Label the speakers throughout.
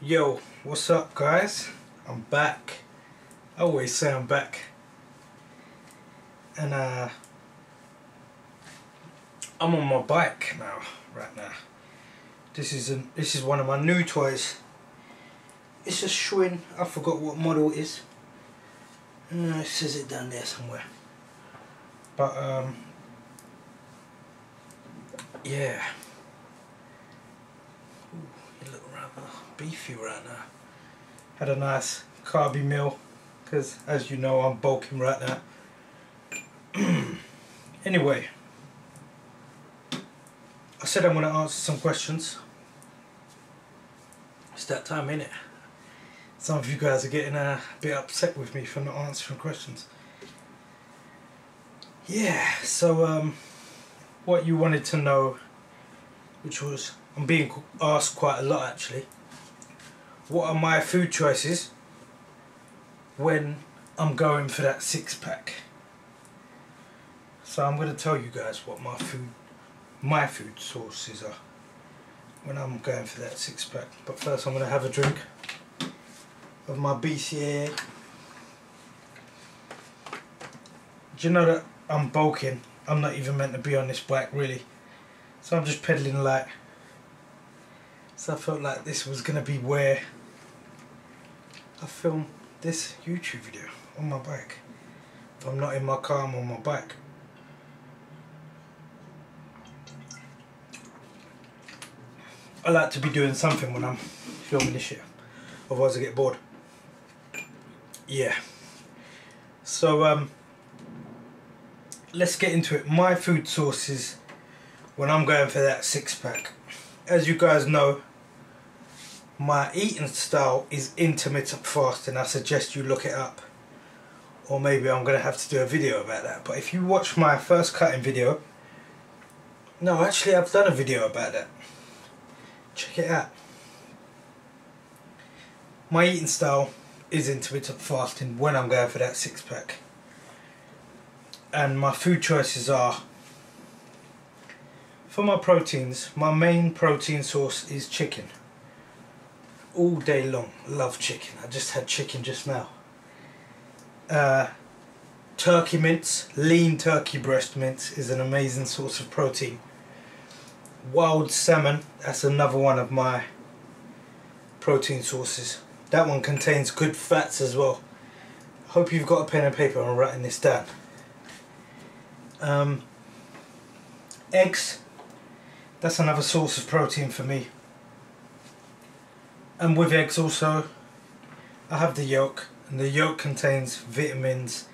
Speaker 1: Yo, what's up guys? I'm back. I always say I'm back. And I'm on my bike now, right now. This is one of my new toys. It's a Schwinn. I forgot what model it is. It says it down there somewhere. But yeah. Ooh, you look rather beefy right now. Had a nice carby meal because, as you know, I'm bulking right now. Anyway, I said I'm going to answer some questions. It's that time, innit? Some of you guys are getting a bit upset with me for not answering questions. Yeah, so what you wanted to know, which was, I'm being asked quite a lot actually, what are my food choices when I'm going for that six-pack? So I'm going to tell you guys what my food sources are when I'm going for that six-pack. But first I'm going to have a drink of my bcaa. Do you know that I'm bulking? I'm not even meant to be on this bike really, so I'm just pedaling light. So I felt like this was going to be where I film this YouTube video, on my bike. If I'm not in my car, I'm on my bike. I like to be doing something when I'm filming this shit, otherwise I get bored. Yeah. So let's get into it. My food sources when I'm going for that six-pack. As you guys know, my eating style is intermittent fasting. I suggest you look it up, or maybe I'm going to have to do a video about that. But if you watch my first cutting video, no, actually I've done a video about that. Check it out. My eating style is intermittent fasting when I'm going for that six-pack. And my food choices are, for my proteins, my main protein source is chicken. All day long, love chicken. I just had chicken just now. Turkey mince, lean turkey breast mince is an amazing source of protein. Wild salmon, that's another one of my protein sources. That one contains good fats as well. Hope you've got a pen and paper. I'm writing this down. Eggs, that's another source of protein for me. And with eggs also, I have the yolk, and the yolk contains vitamins,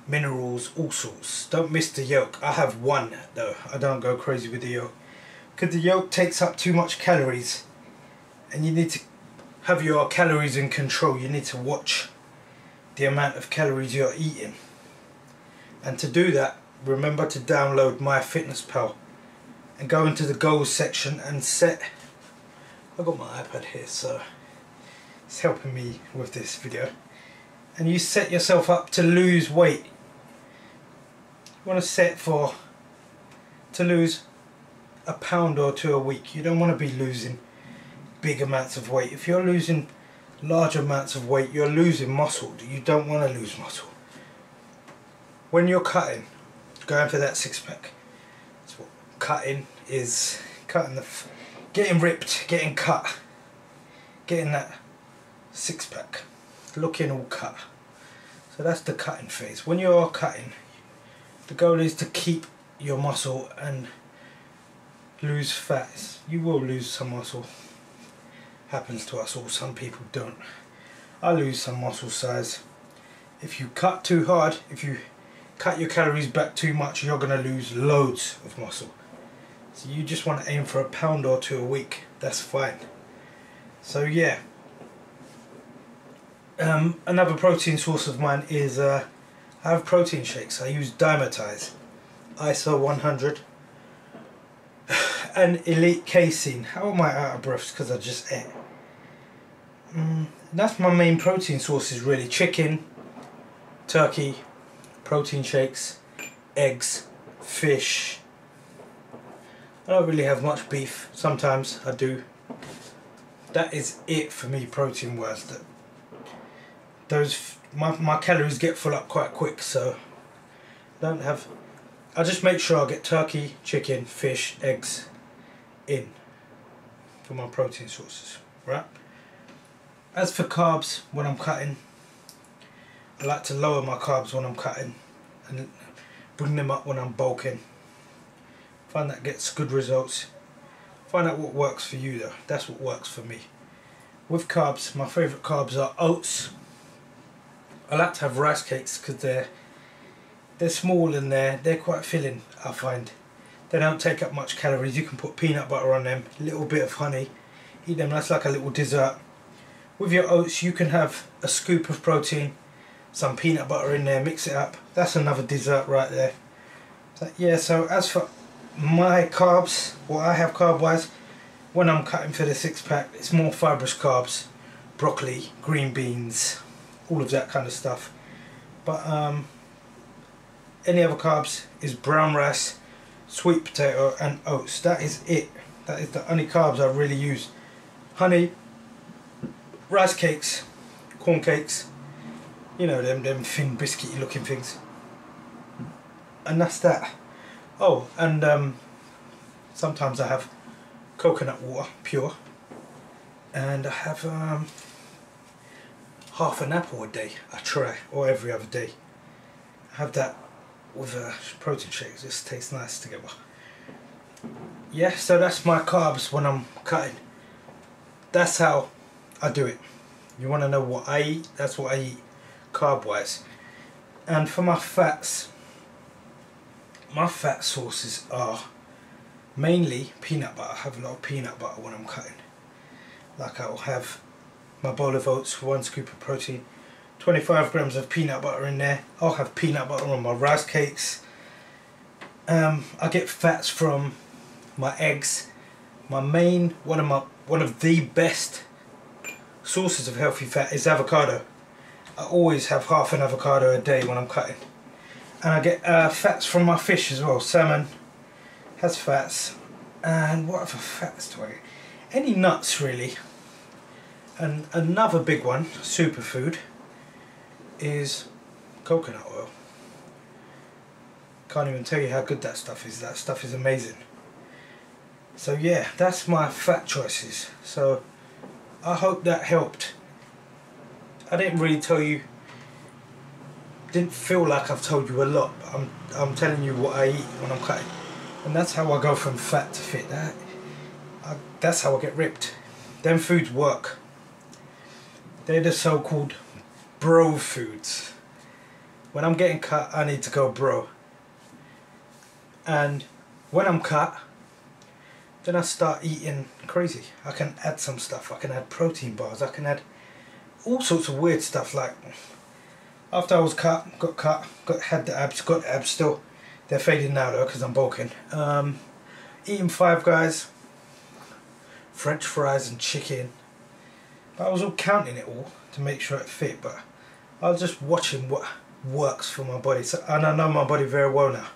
Speaker 1: minerals, all sorts. Don't miss the yolk. I have one though. I don't go crazy with the yolk, because the yolk takes up too much calories, and you need to have your calories in control. You need to watch the amount of calories you're eating, and to do that, remember to download MyFitnessPal and go into the goals section and set. I've got my iPad here, so it's helping me with this video. And you set yourself up to lose weight. You want to set to lose a pound or two a week. You don't want to be losing big amounts of weight. If you're losing large amounts of weight, you're losing muscle. You don't want to lose muscle. When you're cutting, going for that six-pack, that's what cutting is. Cutting getting ripped, getting cut, getting that six-pack, looking all cut. So that's the cutting phase. When you're cutting, the goal is to keep your muscle and lose fat. You will lose some muscle. Happens to us all. Some people don't. I lose some muscle size. If you cut too hard, if you cut your calories back too much, you're going to lose loads of muscle. So you just want to aim for a pound or two a week. That's fine. So yeah. Another protein source of mine is I have protein shakes. I use Dimetize, ISO 100 and Elite Casein. How am I out of breath? Because I just ate. That's my main protein sources really. Chicken, turkey, protein shakes, eggs, fish. I don't really have much beef. Sometimes I do. that is it for me protein wise. That those my calories get full up quite quick, so I just make sure I get turkey, chicken, fish, eggs in for my protein sources, right? As for carbs, when I'm cutting, I like to lower my carbs when I'm cutting and bring them up when I'm bulking. Find that gets good results. Find out what works for you though. That's what works for me. With carbs, my favourite carbs are oats. I like to have rice cakes because they're small and they're quite filling, I find. They don't take up much calories. You can put peanut butter on them, a little bit of honey, eat them. That's like a little dessert. With your oats you can have a scoop of protein, some peanut butter in there, mix it up. That's another dessert right there. So, yeah, so as for my carbs, what I have carb wise, when I'm cutting for the 6-pack, it's more fibrous carbs, broccoli, green beans, all of that kind of stuff. But any other carbs is brown rice, sweet potato and oats. That is it. That is the only carbs I really use. Honey, rice cakes, corn cakes, you know, them thin biscuity looking things, and that's that. Oh, and sometimes I have coconut water, pure, and I have half an apple a day. I try, or every other day. I have that with a protein shake. It just tastes nice together. Yeah, so that's my carbs when I'm cutting. That's how I do it. You want to know what I eat? That's what I eat, carb wise. And for my fats, my fat sources are mainly peanut butter. I have a lot of peanut butter when I'm cutting. Like I'll have my bowl of oats, 1 scoop of protein, 25 grams of peanut butter in there. I'll have peanut butter on my rice cakes. I get fats from my eggs. My main, one of the best sources of healthy fat is avocado. I always have half an avocado a day when I'm cutting. And I get fats from my fish as well. Salmon has fats. And what other fats do I get? Any nuts really. And another big one, superfood, is coconut oil. Can't even tell you how good that stuff is. That stuff is amazing. So yeah, that's my fat choices. So I hope that helped. I didn't really tell you, didn't feel like I've told you a lot, but I'm telling you what I eat when I'm cutting, and that's how I go from fat to fit. That's how I get ripped. Them foods work. They're the so-called bro foods. When I'm getting cut, I need to go bro. And when I'm cut, then I start eating crazy. I can add some stuff. I can add protein bars. I can add all sorts of weird stuff. Like after I was cut, had the abs, got the abs still. They're fading now though because I'm bulking. Eating Five Guys, French fries and chicken. But I was all counting it all to make sure it fit. But I was just watching what works for my body. So, and I know my body very well now.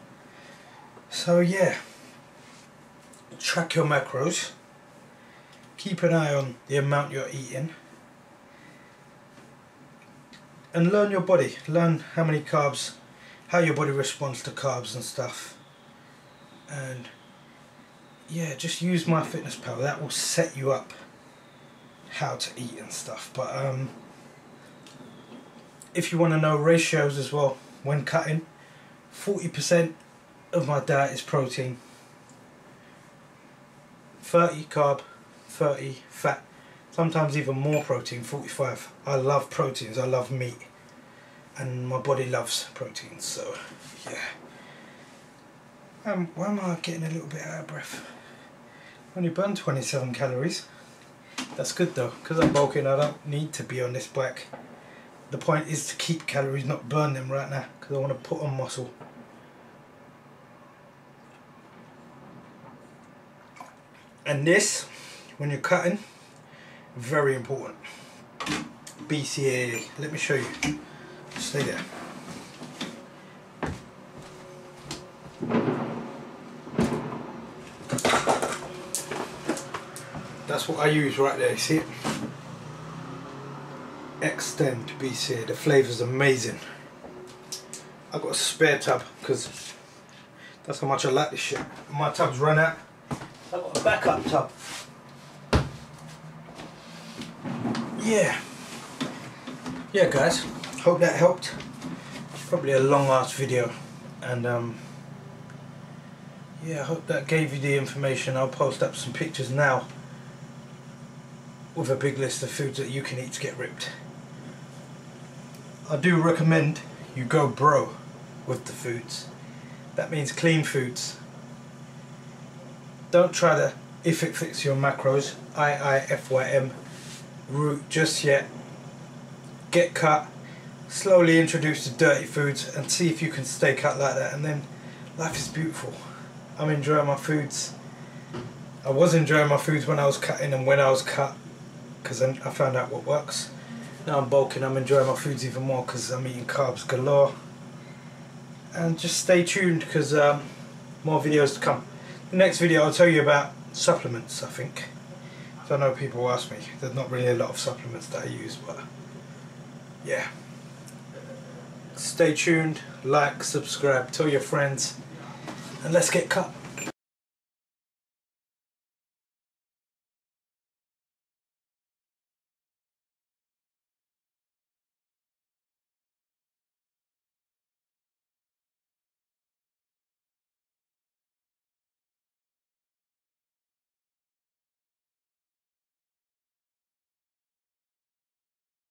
Speaker 1: So yeah. Track your macros, keep an eye on the amount you're eating, and learn your body, learn how many carbs, how your body responds to carbs and stuff. And yeah, just use MyFitnessPal. That will set you up how to eat and stuff. But if you want to know ratios as well when cutting, 40% of my diet is protein, 30 carb, 30 fat, sometimes even more protein, 45. I love proteins, I love meat, and my body loves proteins, so yeah. Why am I getting a little bit out of breath? Only burned 27 calories. That's good though, because I'm bulking. I don't need to be on this bike. The point is to keep calories, not burn them right now, because I want to put on muscle. And this, when you're cutting, very important. BCAA. Let me show you. Stay there. That's what I use right there, you see it? Extend bcaa, the flavour's amazing. I've got a spare tub because that's how much I like this shit. My tub's run out. I've got a backup tub. Yeah guys, hope that helped. Probably a long ass video, and yeah, I hope that gave you the information. I'll post up some pictures now with a big list of foods that you can eat to get ripped. I do recommend you go bro with the foods. That means clean foods. Don't try to if it fits your macros IIFYM route just yet. Get cut, slowly introduce to dirty foods and see if you can stay cut like that, and then life is beautiful. I'm enjoying my foods. I was enjoying my foods when I was cutting and when I was cut, because I found out what works. Now I'm bulking, I'm enjoying my foods even more because I'm eating carbs galore. And just stay tuned because more videos to come. The next video I'll tell you about supplements, I think. So I know people ask me, there's not really a lot of supplements that I use, but yeah. Stay tuned, like, subscribe, tell your friends, and let's get cut.